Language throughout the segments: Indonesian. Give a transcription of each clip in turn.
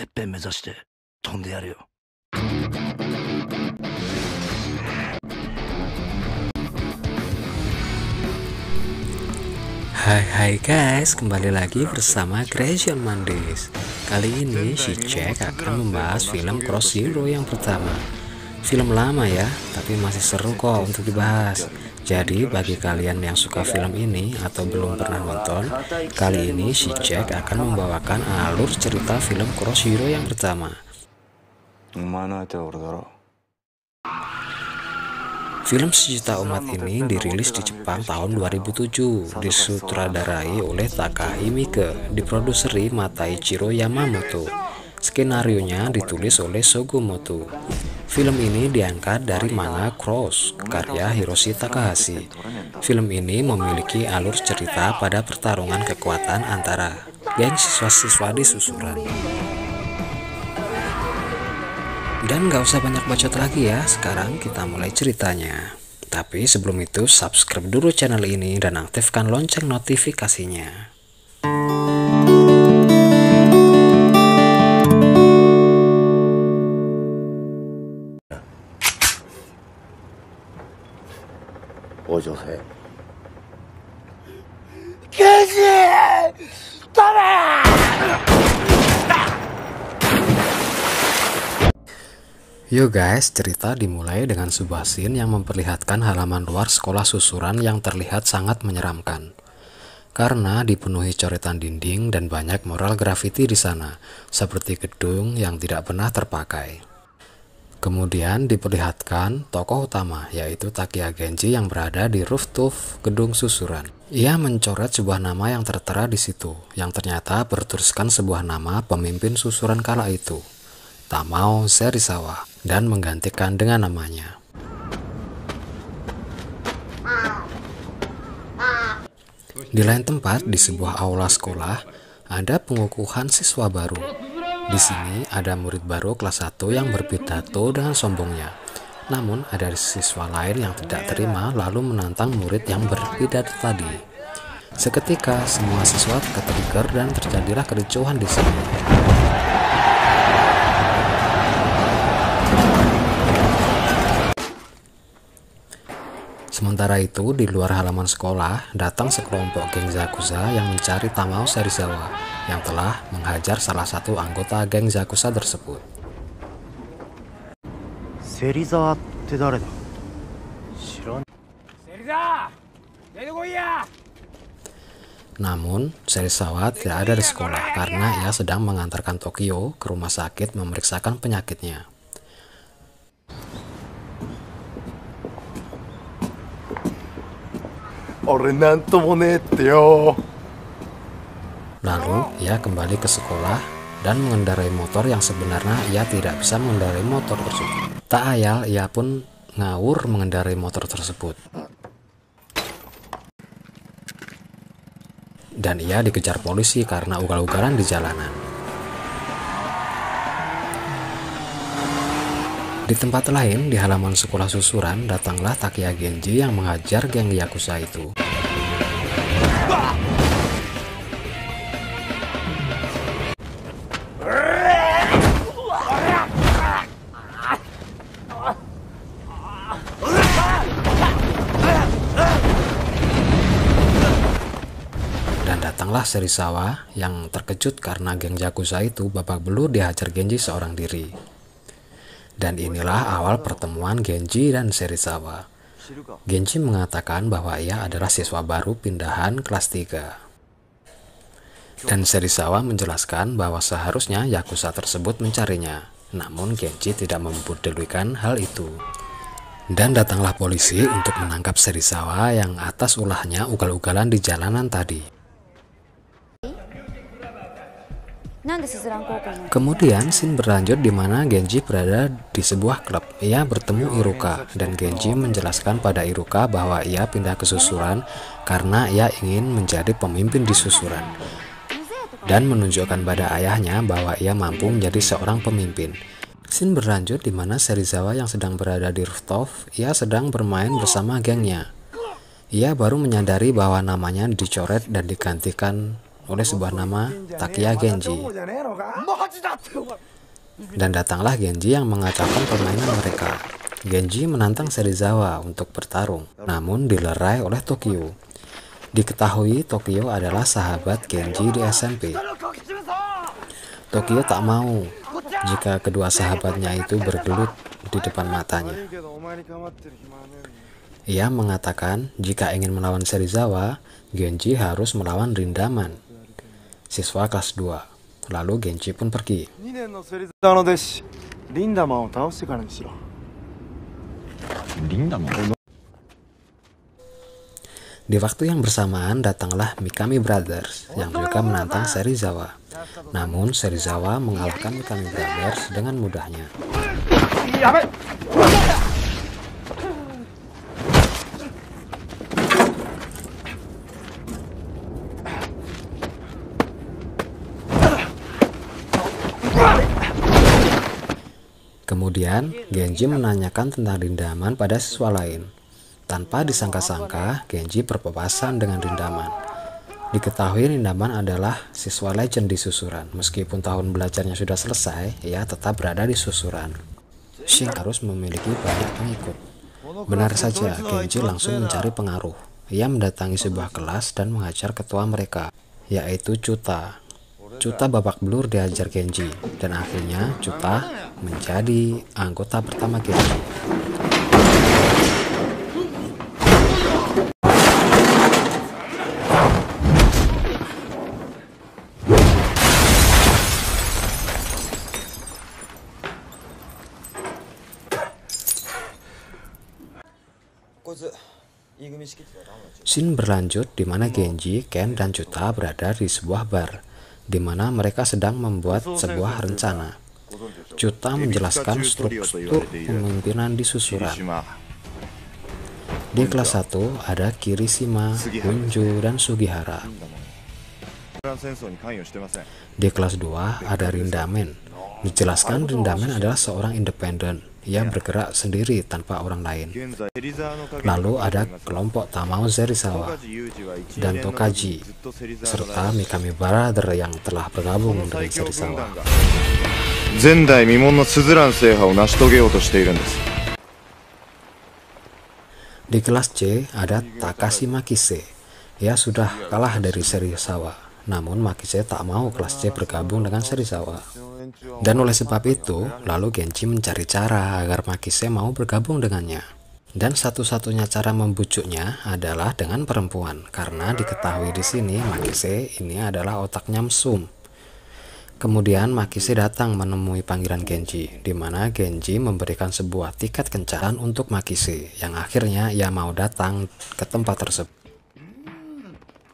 てっぺん目指して飛んでやるよ。Hai guys, kembali lagi bersama Creation Mandis. Kali ini si Jack akan membahas film Cross Zero yang pertama. Film lama ya, tapi masih seru kok untuk dibahas. Jadi bagi kalian yang suka film ini atau belum pernah nonton, kali ini si Jack akan membawakan alur cerita film Cross Zero yang pertama. Film Sejuta Umat ini dirilis di Jepang tahun 2007, disutradarai oleh Takashi Miike, diproduseri Mataichiro Yamamoto. Skenarionya ditulis oleh Sogomoto. Film ini diangkat dari manga Cross, karya Hiroshi Takahashi. Film ini memiliki alur cerita pada pertarungan kekuatan antara geng siswa-siswa di susuran. Dan gak usah banyak bacot lagi ya, sekarang kita mulai ceritanya. Tapi sebelum itu subscribe dulu channel ini dan aktifkan lonceng notifikasinya. Yo guys, cerita dimulai dengan sebuah scene yang memperlihatkan halaman luar sekolah susuran yang terlihat sangat menyeramkan. Karena dipenuhi coretan dinding dan banyak mural grafiti di sana, seperti gedung yang tidak pernah terpakai. Kemudian diperlihatkan tokoh utama, yaitu Takiya Genji yang berada di rooftop gedung susuran. Ia mencoret sebuah nama yang tertera di situ, yang ternyata bertuliskan sebuah nama pemimpin susuran kala itu, Tamao Serizawa, dan menggantikan dengan namanya. Di lain tempat, di sebuah aula sekolah, ada pengukuhan siswa baru. Di sini ada murid baru kelas 1 yang berpidato dengan sombongnya. Namun ada siswa lain yang tidak terima lalu menantang murid yang berpidato tadi. Seketika semua siswa ketrigger dan terjadilah kericuhan di sini. Sementara itu, di luar halaman sekolah, datang sekelompok geng Yakuza yang mencari Tamao Serizawa yang telah menghajar salah satu anggota geng Yakuza tersebut. Serizawaって誰だ? Namun, Serizawa tidak ada di sekolah karena ia sedang mengantarkan Tokyo ke rumah sakit memeriksakan penyakitnya. Lalu ia kembali ke sekolah dan mengendarai motor yang sebenarnya ia tidak bisa mengendarai motor tersebut. Tak ayal ia pun ngawur mengendarai motor tersebut. Dan ia dikejar polisi karena ugal-ugalan di jalanan. Di tempat lain, di halaman sekolah susuran, datanglah Takiya Genji yang menghajar geng Yakuza itu. Dan datanglah Serizawa yang terkejut karena geng Yakuza itu babak belur dihajar Genji seorang diri. Dan inilah awal pertemuan Genji dan Serizawa. Genji mengatakan bahwa ia adalah siswa baru pindahan kelas 3. Dan Serizawa menjelaskan bahwa seharusnya Yakuza tersebut mencarinya. Namun Genji tidak mempedulikan hal itu. Dan datanglah polisi untuk menangkap Serizawa yang atas ulahnya ugal-ugalan di jalanan tadi. Kemudian scene berlanjut di mana Genji berada di sebuah klub. Ia bertemu Iruka dan Genji menjelaskan pada Iruka bahwa ia pindah ke susuran karena ia ingin menjadi pemimpin di susuran dan menunjukkan pada ayahnya bahwa ia mampu menjadi seorang pemimpin. Scene berlanjut di mana Serizawa yang sedang berada di rooftop, ia sedang bermain bersama gengnya. Ia baru menyadari bahwa namanya dicoret dan digantikan oleh sebuah nama Takiya Genji. Dan datanglah Genji yang mengacaukan permainan mereka. Genji menantang Serizawa untuk bertarung, namun dilerai oleh Tokyo. Diketahui Tokyo adalah sahabat Genji di SMP. Tokyo tak mau jika kedua sahabatnya itu bergelut di depan matanya. Ia mengatakan jika ingin melawan Serizawa, Genji harus melawan Rindaman, siswa kelas 2. Lalu Genji pun pergi. Di waktu yang bersamaan datanglah Mikami Brothers yang juga menantang Serizawa. Namun Serizawa mengalahkan Mikami Brothers dengan mudahnya. Kemudian Genji menanyakan tentang Rindaman pada siswa lain. Tanpa disangka-sangka, Genji berpapasan dengan Rindaman. Diketahui Rindaman adalah siswa legend di susuran. Meskipun tahun belajarnya sudah selesai, ia tetap berada di susuran. Shin harus memiliki banyak pengikut. Benar saja, Genji langsung mencari pengaruh. Ia mendatangi sebuah kelas dan mengajar ketua mereka, yaitu Chuta. Chuta babak belur diajar Genji, dan akhirnya Chuta menjadi anggota pertama Genji. Scene berlanjut di mana Genji, Ken, dan Chuta berada di sebuah bar, di mana mereka sedang membuat sebuah rencana. Chuta menjelaskan struktur pemimpinan di susuran. Di kelas 1 ada Kirishima, Unju, dan Sugihara. Di kelas 2 ada Rindamen. Dijelaskan Rindamen adalah seorang independen. Ia bergerak sendiri tanpa orang lain. Lalu ada kelompok Tamao Serizawa dan Tokaji, serta Mikami Brother yang telah bergabung dengan Serizawa. Di kelas C ada Takashi Makise. Ia sudah kalah dari Serizawa. Namun Makise tak mau kelas C bergabung dengan Serizawa. Dan oleh sebab itu, lalu Genji mencari cara agar Makise mau bergabung dengannya. Dan satu-satunya cara membujuknya adalah dengan perempuan, karena diketahui di sini Makise ini adalah otaknya mesum. Kemudian Makise datang menemui panggilan Genji, di mana Genji memberikan sebuah tiket kencan untuk Makise, yang akhirnya ia mau datang ke tempat tersebut.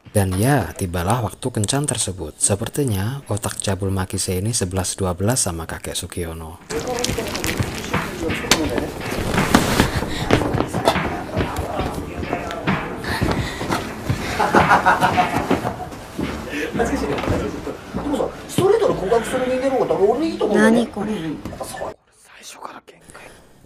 Dan ya, tibalah waktu kencan tersebut. Sepertinya otak cabul Makise ini 11-12 sama kakek Sugiono.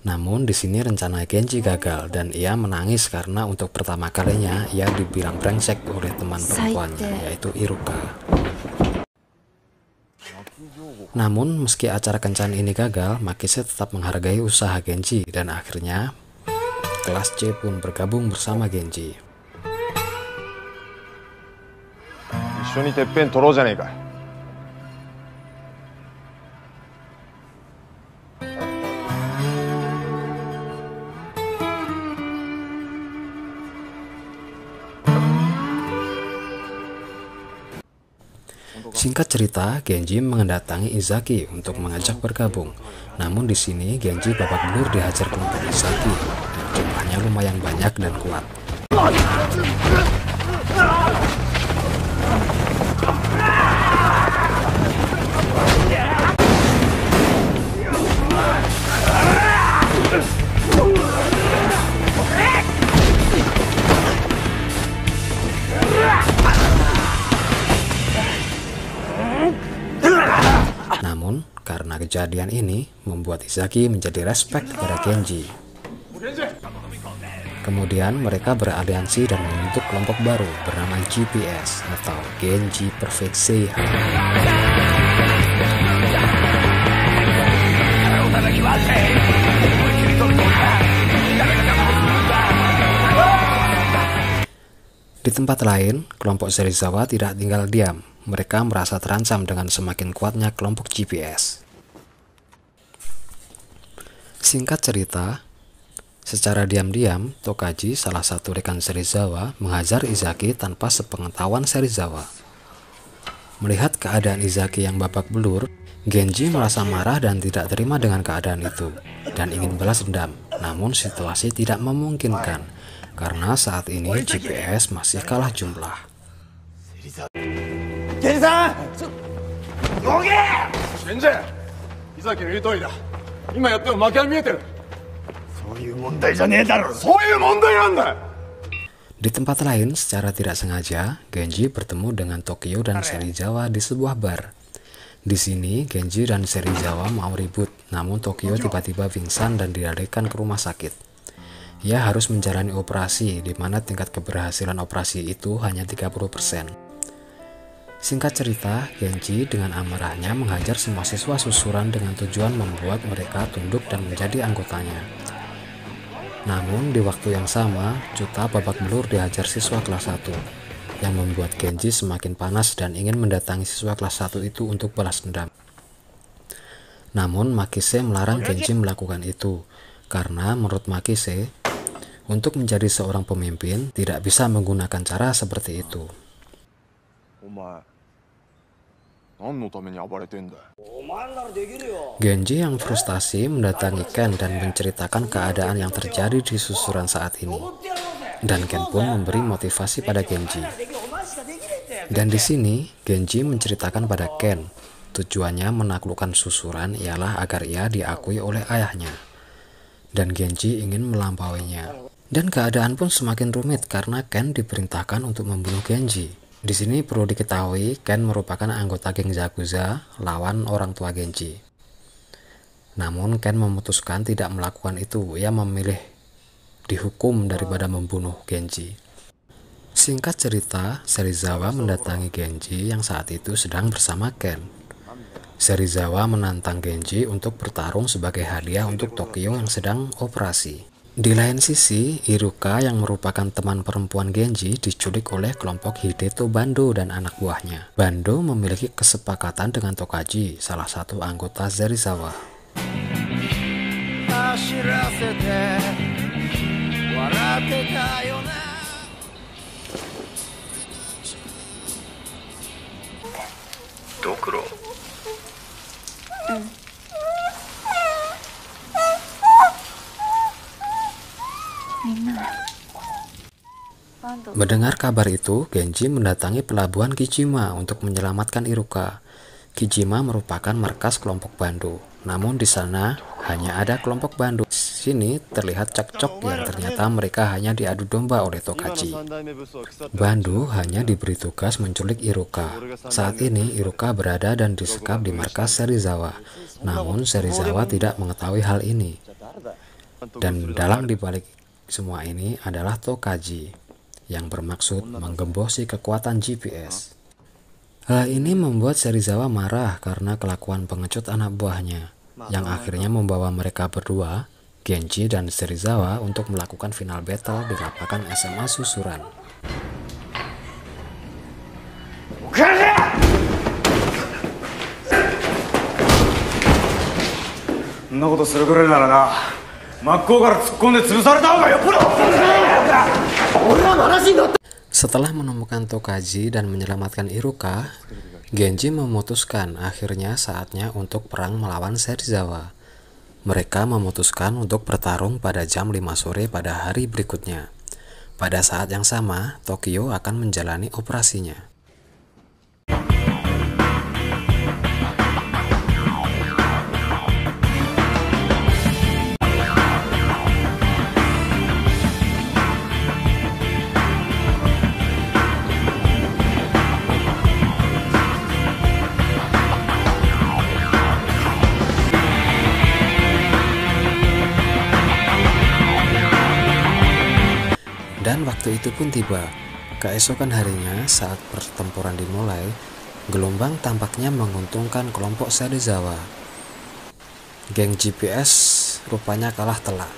Namun di sini rencana Genji gagal dan ia menangis karena untuk pertama kalinya ia dibilang brengsek oleh teman perempuannya, yaitu Iruka. Namun meski acara kencan ini gagal, Makise tetap menghargai usaha Genji dan akhirnya kelas C pun bergabung bersama Genji. Singkat cerita, Genji mendatangi Izaki untuk mengajak bergabung. Namun di sini Genji babak belur dihajar kelompok Izaki yang jumlahnya lumayan banyak dan kuat. Namun, karena kejadian ini membuat Izaki menjadi respect kepada Genji. Kemudian mereka beraliansi dan membentuk kelompok baru bernama GPS atau Genji Perfect Seihan. Di tempat lain, kelompok Serizawa tidak tinggal diam. Mereka merasa terancam dengan semakin kuatnya kelompok GPS. Singkat cerita, secara diam-diam, Tokaji, salah satu rekan Serizawa, menghajar Izaki tanpa sepengetahuan Serizawa. Melihat keadaan Izaki yang babak belur, Genji merasa marah dan tidak terima dengan keadaan itu, dan ingin balas dendam. Namun situasi tidak memungkinkan, karena saat ini GPS masih kalah jumlah. Genji-san! Genji! Izakiの言う通りだ。今やっても負けは見えてる。そういう問題じゃねえだろ。そういう問題なんだ。 Di tempat lain, secara tidak sengaja, Genji bertemu dengan Tokyo dan Serizawa di sebuah bar. Di sini, Genji dan Serizawa mau ribut, namun Tokyo tiba-tiba pingsan dan dilarikan ke rumah sakit. Ia harus menjalani operasi, di mana tingkat keberhasilan operasi itu hanya 30%. Singkat cerita, Genji dengan amarahnya menghajar semua siswa susuran dengan tujuan membuat mereka tunduk dan menjadi anggotanya. Namun di waktu yang sama, Chuta babak belur dihajar siswa kelas 1, yang membuat Genji semakin panas dan ingin mendatangi siswa kelas 1 itu untuk balas dendam. Namun Makise melarang Genji melakukan itu, karena menurut Makise, untuk menjadi seorang pemimpin tidak bisa menggunakan cara seperti itu. Genji yang frustasi mendatangi Ken dan menceritakan keadaan yang terjadi di susuran saat ini. Dan Ken pun memberi motivasi pada Genji. Dan di sini, Genji menceritakan pada Ken, tujuannya menaklukkan susuran ialah agar ia diakui oleh ayahnya. Dan Genji ingin melampauinya. Dan keadaan pun semakin rumit karena Ken diperintahkan untuk membunuh Genji. Di sini perlu diketahui, Ken merupakan anggota geng Yakuza lawan orang tua Genji. Namun Ken memutuskan tidak melakukan itu. Ia memilih dihukum daripada membunuh Genji. Singkat cerita, Serizawa mendatangi Genji yang saat itu sedang bersama Ken. Serizawa menantang Genji untuk bertarung sebagai hadiah untuk Tokyo yang sedang operasi. Di lain sisi, Iruka yang merupakan teman perempuan Genji diculik oleh kelompok Hideto Bando dan anak buahnya. Bando memiliki kesepakatan dengan Tokaji, salah satu anggota Serizawa. Mendengar kabar itu, Genji mendatangi pelabuhan Kijima untuk menyelamatkan Iruka. Kijima merupakan markas kelompok Bando, namun di sana hanya ada kelompok Bando. Di sini terlihat cekcok yang ternyata mereka hanya diadu domba oleh Tokaji. Bando hanya diberi tugas menculik Iruka. Saat ini Iruka berada dan disekap di markas Serizawa, namun Serizawa tidak mengetahui hal ini. Dan dalang dibalik semua ini adalah Tokaji, yang bermaksud menggembosi kekuatan GPS. Hal ini membuat Serizawa marah karena kelakuan pengecut anak buahnya, yang akhirnya membawa mereka berdua, Genji dan Serizawa, untuk melakukan final battle di lapangan SMA susuran. Setelah menemukan Tokaji dan menyelamatkan Iruka, Genji memutuskan akhirnya saatnya untuk perang melawan Serizawa. Mereka memutuskan untuk bertarung pada jam 5 sore pada hari berikutnya. Pada saat yang sama, Tokyo akan menjalani operasinya. Waktu itu pun tiba. Keesokan harinya saat pertempuran dimulai, gelombang tampaknya menguntungkan kelompok Serizawa. Geng GPS rupanya kalah telak.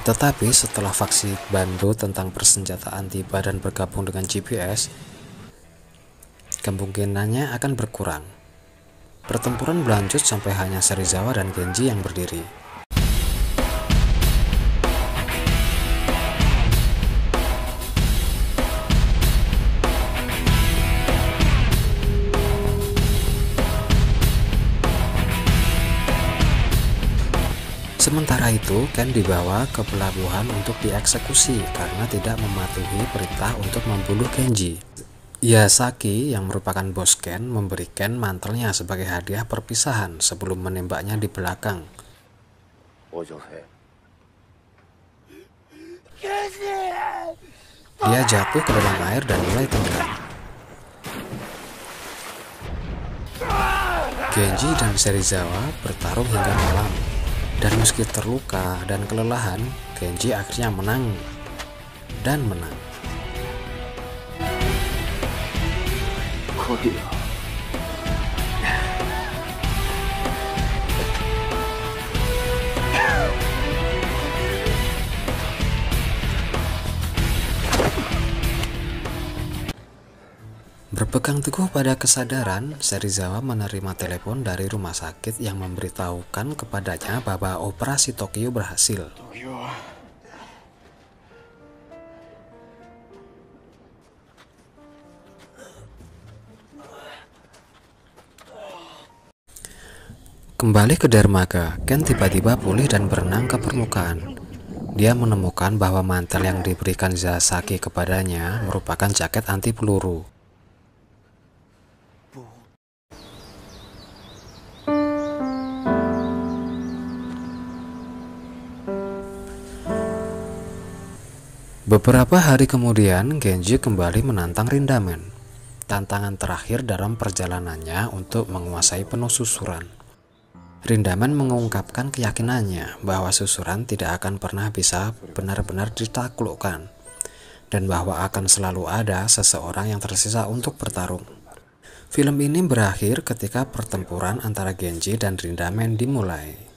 Tetapi setelah faksi Bando tentang persenjataan tiba dan bergabung dengan GPS, kemungkinannya akan berkurang. Pertempuran berlanjut sampai hanya Serizawa dan Genji yang berdiri. Sementara itu, Ken dibawa ke pelabuhan untuk dieksekusi karena tidak mematuhi perintah untuk membunuh Genji. Yasaki, yang merupakan bos Ken, memberi Ken mantelnya sebagai hadiah perpisahan sebelum menembaknya di belakang. Dia jatuh ke dalam air dan mulai tenggelam. Genji dan Serizawa bertarung hingga malam. Dan meski terluka dan kelelahan, Genji akhirnya menang dan menang. Berpegang teguh pada kesadaran, Serizawa menerima telepon dari rumah sakit yang memberitahukan kepadanya bahwa operasi Tokyo berhasil. Kembali ke dermaga, Ken tiba-tiba pulih dan berenang ke permukaan. Dia menemukan bahwa mantel yang diberikan Yasaki kepadanya merupakan jaket anti peluru. Beberapa hari kemudian, Genji kembali menantang Rindamen, tantangan terakhir dalam perjalanannya untuk menguasai penuh susuran. Rindamen mengungkapkan keyakinannya bahwa susuran tidak akan pernah bisa benar-benar ditaklukkan, dan bahwa akan selalu ada seseorang yang tersisa untuk bertarung. Film ini berakhir ketika pertempuran antara Genji dan Rindamen dimulai.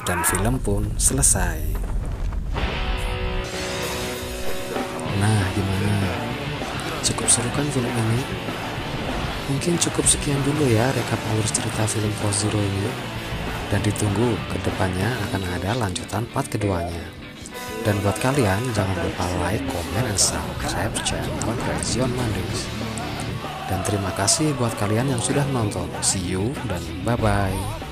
Dan film pun selesai. Nah, gimana? Cukup seru kan film ini? Mungkin cukup sekian dulu ya rekap alur cerita film Force Zero ini. Dan ditunggu kedepannya akan ada lanjutan part keduanya. Dan buat kalian jangan lupa like, comment, dan subscribe channel Crazy on Mondays. Dan terima kasih buat kalian yang sudah nonton. See you dan bye-bye.